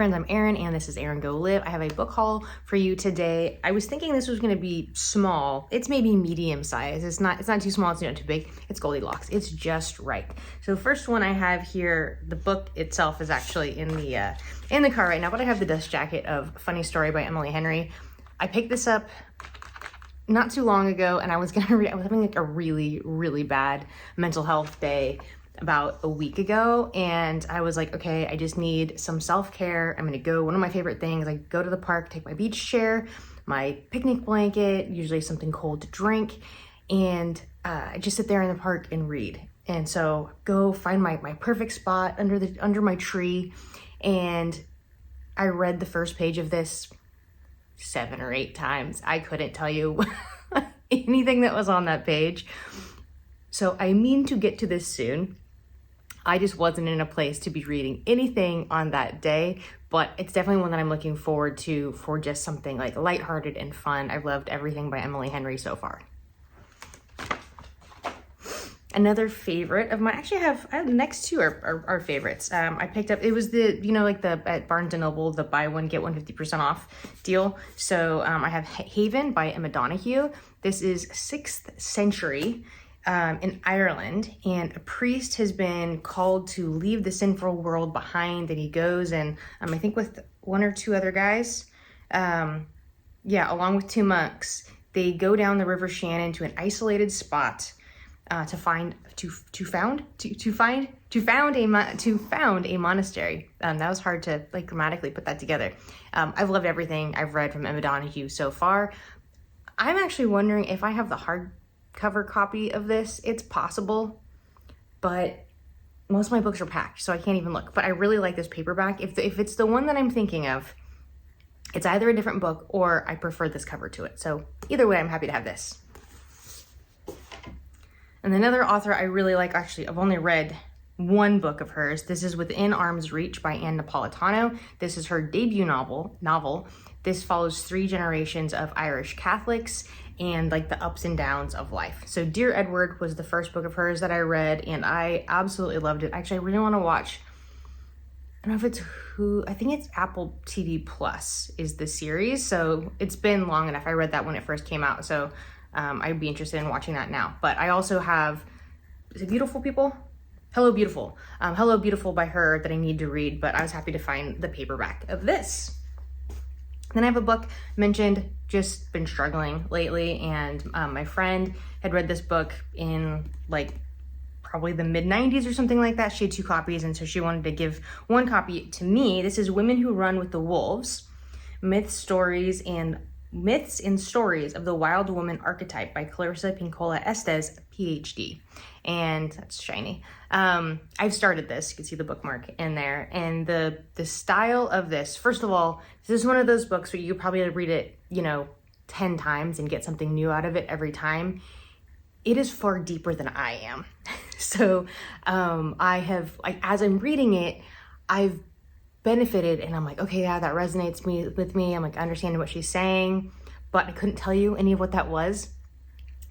friends, I'm Erin, and this is Erin Go Live. I have a book haul for you today. I was thinking this was going to be small. It's maybe medium size. It's not too small, it's not too big. It's Goldilocks. It's just right. So the first one I have here, the book itself is actually in the car right now, but I have the dust jacket of Funny Story by Emily Henry. I picked this up not too long ago, and I was having like a really, really bad mental health day about a week ago, and I was like, okay, I just need some self-care. I'm gonna go, one of my favorite things, I go to the park, take my beach chair, my picnic blanket, usually something cold to drink, and I just sit there in the park and read. And so go find my perfect spot under my tree, and I read the first page of this 7 or 8 times. I couldn't tell you anything that was on that page. So I mean to get to this soon. I just wasn't in a place to be reading anything on that day, but it's definitely one that I'm looking forward to for just something like lighthearted and fun. I've loved everything by Emily Henry so far. Another favorite of mine, actually I have next two are favorites. I picked up, it was at Barnes & Noble, the buy one, get one 50% off deal. So I have Haven by Emma Donoghue. This is 6th century in Ireland, and a priest has been called to leave the sinful world behind, and he goes and I think with 1 or 2 other guys, along with 2 monks, they go down the River Shannon to an isolated spot to found a monastery. That was hard to grammatically put that together. I've loved everything I've read from Emma Donoghue so far. I'm actually wondering if I have the hardcover copy of this. It's possible, but most of my books are packed, so I can't even look. But I really like this paperback. If it's the one that I'm thinking of, it's either a different book or I prefer this cover to it. So either way, I'm happy to have this. And another author I really like, actually, I've only read 1 book of hers. This is Within Arm's Reach by Ann Napolitano. This is her debut novel. This follows 3 generations of Irish Catholics and the ups and downs of life. So Dear Edward was the first book of hers that I read, and I absolutely loved it. Actually, I really want to watch, I don't know if I think it's Apple TV Plus is the series. So it's been long enough. I read that when it first came out. So I'd be interested in watching that now. But I also have, is it Beautiful People? Hello Beautiful. Hello Beautiful by her that I need to read, but I was happy to find the paperback of this. Then I have a book mentioned, just been struggling lately, and my friend had read this book in probably the mid-90s or something like that. She had 2 copies, and so she wanted to give 1 copy to me. This is Women Who Run with the Wolves, Myths and Stories of the Wild Woman Archetype by Clarissa Pinkola Estes, PhD. And that's shiny. I've started this, you can see the bookmark in there. And the style of this, first of all, this is one of those books where you probably read it, 10 times and get something new out of it every time. It is far deeper than I am. So I have, as I'm reading it, I've benefited, and I'm like, okay, yeah, that resonates with me. I'm understanding what she's saying, but I couldn't tell you any of what that was.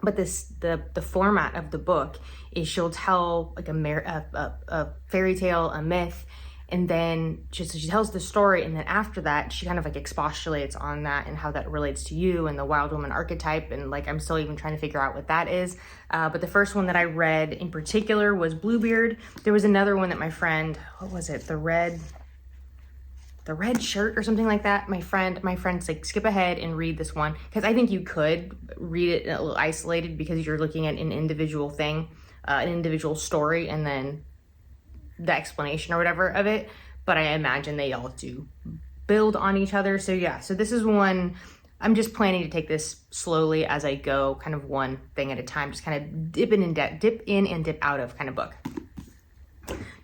But the format of the book is she'll tell a fairy tale, a myth, and then she tells the story, and then after that she kind of expostulates on that and how that relates to you and the wild woman archetype, and I'm still even trying to figure out what that is. But the first one that I read in particular was Bluebeard. There was another one that my friend, what was it, the red shirt or something like that. My friend's skip ahead and read this one, because I think you could read it a little isolated because you're looking at an individual thing, an individual story, and then the explanation or whatever of it. But I imagine they all do build on each other. So yeah, so this is one, I'm just planning to take this slowly as I go, kind of one thing at a time, just kind of dip in and dip out of kind of book.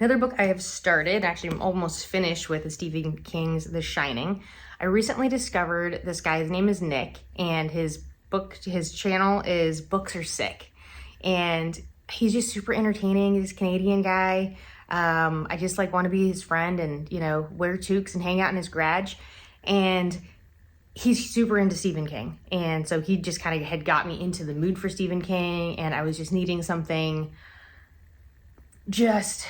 Another book I have started, actually I'm almost finished with, is Stephen King's The Shining. I recently discovered this guy, his name is Nick, and his channel is Books Are Sick. And he's just super entertaining. He's a Canadian guy. I just want to be his friend and, wear toques and hang out in his garage. And he's super into Stephen King. And so he just kind of had got me into the mood for Stephen King, and I was just needing something just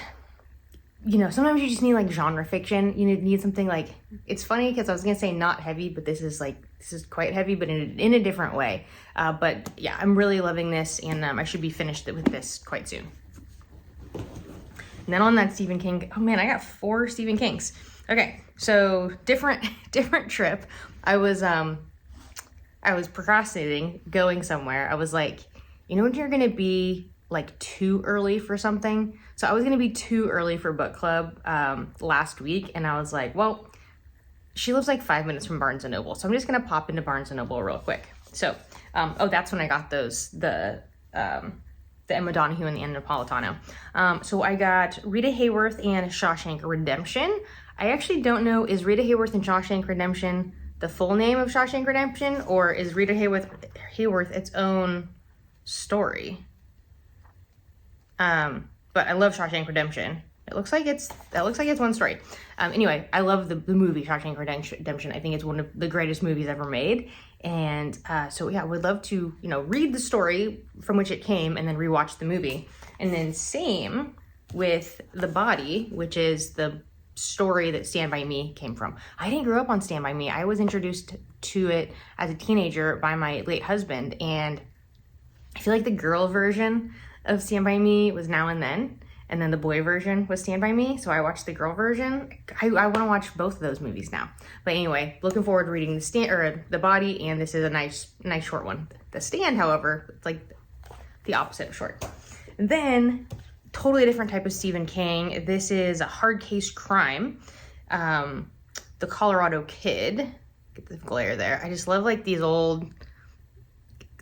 you know, sometimes you just need like genre fiction. You need something like, it's funny because I was gonna say not heavy, but this is quite heavy, but in a different way. But yeah, I'm really loving this, and I should be finished with this quite soon. And then on that Stephen King, oh man, I got 4 Stephen Kings. Okay, so different trip. I was procrastinating going somewhere. I was like, you know when you're gonna be like too early for something? So I was gonna be too early for book club last week, and I was like, well, she lives like 5 minutes from Barnes & Noble, so I'm just gonna pop into Barnes & Noble real quick. So, oh, that's when I got those, the Emma Donoghue and the Anna Napolitano. So I got Rita Hayworth and Shawshank Redemption. I actually don't know, is Rita Hayworth and Shawshank Redemption the full name of Shawshank Redemption, or is Rita Hayworth its own story? But I love Shawshank Redemption. That looks like it's one story. Anyway, I love the movie Shawshank Redemption. I think it's one of the greatest movies ever made. And so yeah, I would love to, you know, read the story from which it came and then rewatch the movie. And then same with The Body, which is the story that Stand By Me came from. I didn't grow up on Stand By Me. I was introduced to it as a teenager by my late husband, and I feel like the girl version of Stand By Me was Now and then the boy version was Stand By Me. So I watched the girl version. I want to watch both of those movies now. But anyway, looking forward to reading The Body, and this is a nice short one. The Stand, however, it's like the opposite of short. And then totally different type of Stephen King. This is a hard case crime. The Colorado Kid. Get the glare there. I just love like these old,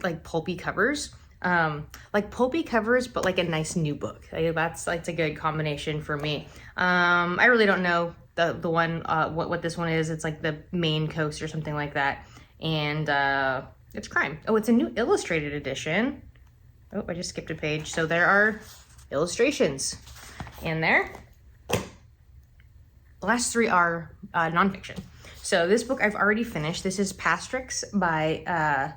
like pulpy covers. Like pulpy covers, but like a nice new book. That's a good combination for me. I really don't know the one, what this one is. It's like the Maine Coast or something like that. And, it's crime. Oh, it's a new illustrated edition. Oh, I just skipped a page. So there are illustrations in there. The last 3 are nonfiction. So this book I've already finished. This is Pastrix by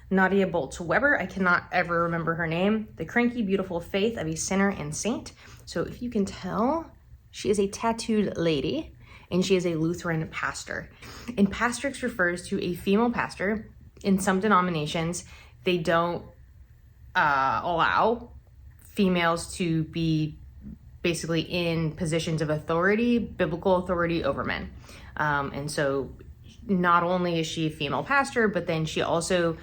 Nadia Bolz-Weber. I cannot ever remember her name. The Cranky Beautiful Faith of a Sinner and Saint. So if you can tell, she is a tattooed lady, and she is a Lutheran pastor. And Pastrix refers to a female pastor. In some denominations, they don't allow females to be basically in positions of authority, biblical authority over men. And so not only is she a female pastor, but then she also,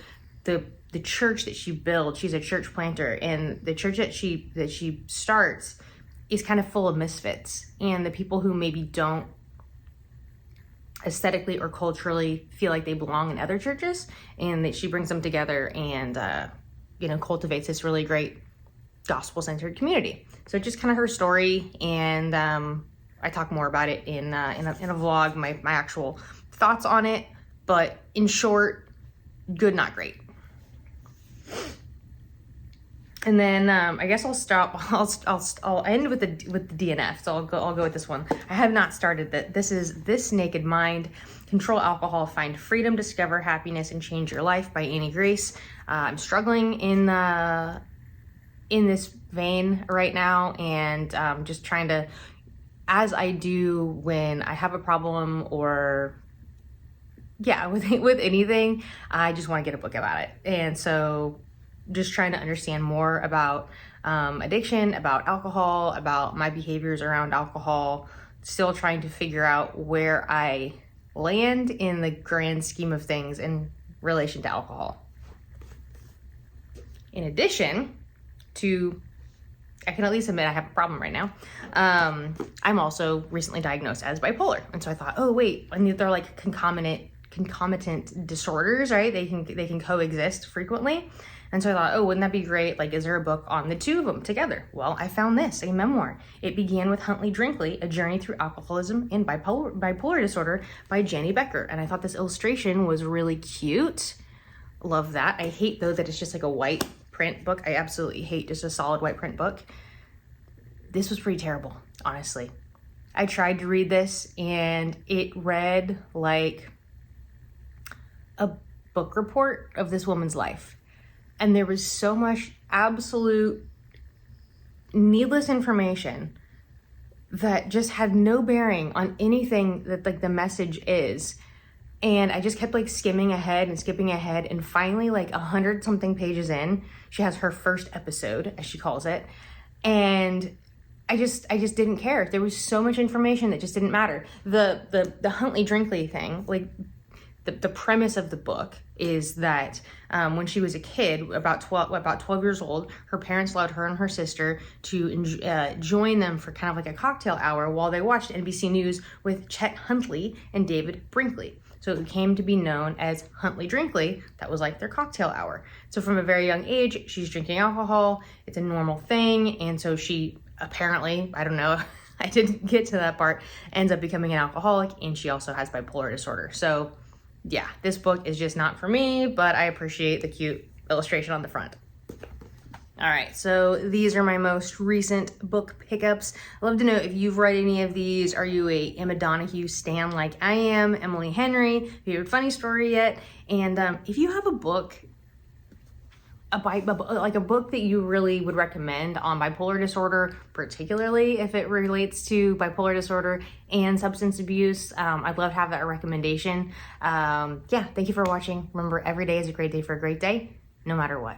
the church that she builds, she's a church planter, and the church that she starts is kind of full of misfits, and the people who maybe don't aesthetically or culturally feel like they belong in other churches, and that she brings them together and cultivates this really great gospel-centered community. So just kind of her story, and I talk more about it in a vlog, my actual thoughts on it. But in short, good, not great. And then I guess I'll stop. I'll end with the DNF. So I'll go with this one. I have not started that. This is This Naked Mind: Control Alcohol, Find Freedom, Discover Happiness, and Change Your Life by Annie Grace. I'm struggling in this vein right now, and just trying to, as I do when I have a problem or with anything, I just want to get a book about it. And so just trying to understand more about addiction, about alcohol, about my behaviors around alcohol, still trying to figure out where I land in the grand scheme of things in relation to alcohol. In addition to, I can at least admit I have a problem right now. I'm also recently diagnosed as bipolar. And so I thought, oh wait, I mean, they're like concomitant disorders, right? They can coexist frequently. And so I thought, oh, wouldn't that be great? Like, is there a book on the two of them together? Well, I found this, a memoir. It Began with Huntley Brinkley, A Journey Through Alcoholism and Bipolar Disorder by Jenny Becker. And I thought this illustration was really cute. Love that. I hate, though, that it's just like a white print book. I absolutely hate just a solid white print book. This was pretty terrible, honestly. I tried to read this, and it read like a book report of this woman's life. And there was so much absolute needless information that just had no bearing on anything that like the message is. And I just kept like skimming ahead and skipping ahead. And finally, like 100 something pages in, she has her first episode, as she calls it. And I just didn't care. There was so much information that just didn't matter. The Huntley Brinkley thing, like the premise of the book is that when she was a kid, about 12 years old, her parents allowed her and her sister to join them for kind of like a cocktail hour while they watched NBC News with Chet Huntley and David Brinkley. So it came to be known as Huntley Brinkley. That was like their cocktail hour. So from a very young age, she's drinking alcohol. It's a normal thing. And so she apparently, I don't know, I didn't get to that part, ends up becoming an alcoholic, and she also has bipolar disorder. So yeah, this book is just not for me, but I appreciate the cute illustration on the front. All right, so these are my most recent book pickups. I'd love to know if you've read any of these. Are you a Emma Donoghue stan like I am? Emily Henry, favorite funny story yet? And if you have a book, like a book that you really would recommend on bipolar disorder, particularly if it relates to bipolar disorder and substance abuse, I'd love to have that recommendation. Yeah, thank you for watching. Remember, every day is a great day for a great day, no matter what.